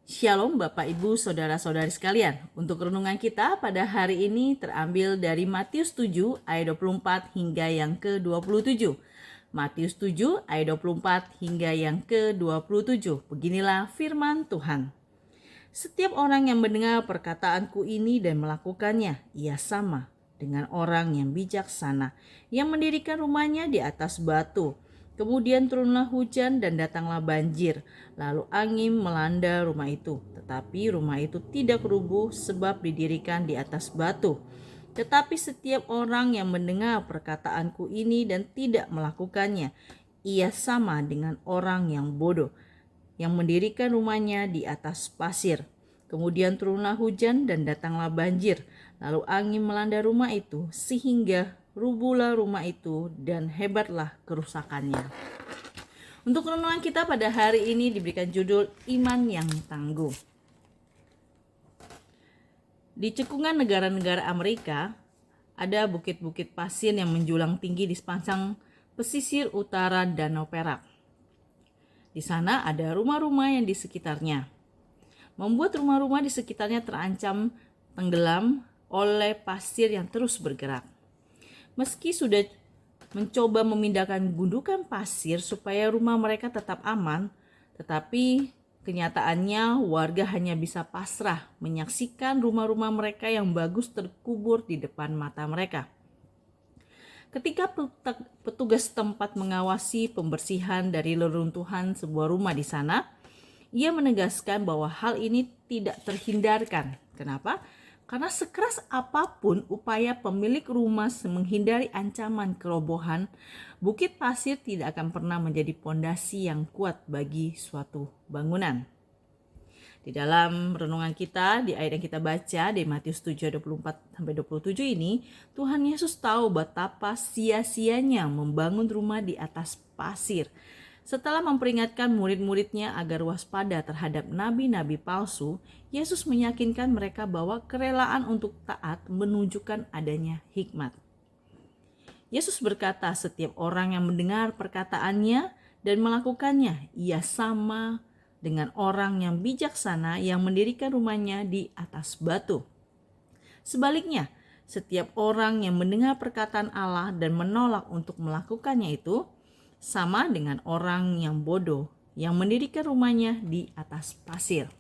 Shalom Bapak Ibu Saudara-saudari sekalian. Untuk renungan kita pada hari ini terambil dari Matius 7 ayat 24 hingga yang ke-27. Matius 7 ayat 24 hingga yang ke-27. Beginilah firman Tuhan. Setiap orang yang mendengar perkataanku ini dan melakukannya, ia sama dengan orang yang bijaksana yang mendirikan rumahnya di atas batu. Kemudian turunlah hujan dan datanglah banjir, lalu angin melanda rumah itu. Tetapi rumah itu tidak rubuh sebab didirikan di atas batu. Tetapi setiap orang yang mendengar perkataanku ini dan tidak melakukannya, ia sama dengan orang yang bodoh, yang mendirikan rumahnya di atas pasir. Kemudian turunlah hujan dan datanglah banjir, lalu angin melanda rumah itu sehingga rubuhlah rumah itu dan hebatlah kerusakannya. Untuk renungan kita pada hari ini diberikan judul Iman yang Tangguh. Di cekungan negara-negara Amerika, ada bukit-bukit pasir yang menjulang tinggi di sepanjang pesisir utara Danau Perak. Di sana ada rumah-rumah yang di sekitarnya, membuat rumah-rumah di sekitarnya terancam tenggelam oleh pasir yang terus bergerak. Meski sudah mencoba memindahkan gundukan pasir supaya rumah mereka tetap aman, tetapi kenyataannya warga hanya bisa pasrah menyaksikan rumah-rumah mereka yang bagus terkubur di depan mata mereka. Ketika petugas setempat mengawasi pembersihan dari reruntuhan sebuah rumah di sana, ia menegaskan bahwa hal ini tidak terhindarkan. Kenapa? Karena sekeras apapun upaya pemilik rumah menghindari ancaman kerobohan, bukit pasir tidak akan pernah menjadi pondasi yang kuat bagi suatu bangunan. Di dalam renungan kita, di ayat yang kita baca di Matius 7 ayat 24-27 ini, Tuhan Yesus tahu betapa sia-sianya membangun rumah di atas pasir. Setelah memperingatkan murid-muridnya agar waspada terhadap nabi-nabi palsu, Yesus meyakinkan mereka bahwa kerelaan untuk taat menunjukkan adanya hikmat. Yesus berkata, setiap orang yang mendengar perkataannya dan melakukannya, ia sama dengan orang yang bijaksana yang mendirikan rumahnya di atas batu. Sebaliknya, setiap orang yang mendengar perkataan Allah dan menolak untuk melakukannya itu sama dengan orang yang bodoh yang mendirikan rumahnya di atas pasir.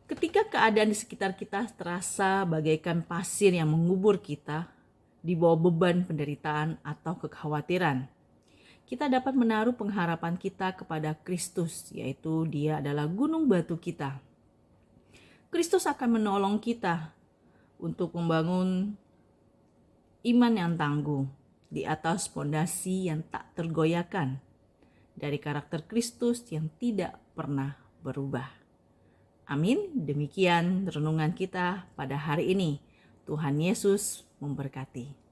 Ketika keadaan di sekitar kita terasa bagaikan pasir yang mengubur kita di bawah beban penderitaan atau kekhawatiran, kita dapat menaruh pengharapan kita kepada Kristus, yaitu Dia adalah gunung batu kita. Kristus akan menolong kita untuk membangun iman yang tangguh di atas pondasi yang tak tergoyahkan dari karakter Kristus yang tidak pernah berubah. Amin. Demikian renungan kita pada hari ini. Tuhan Yesus memberkati.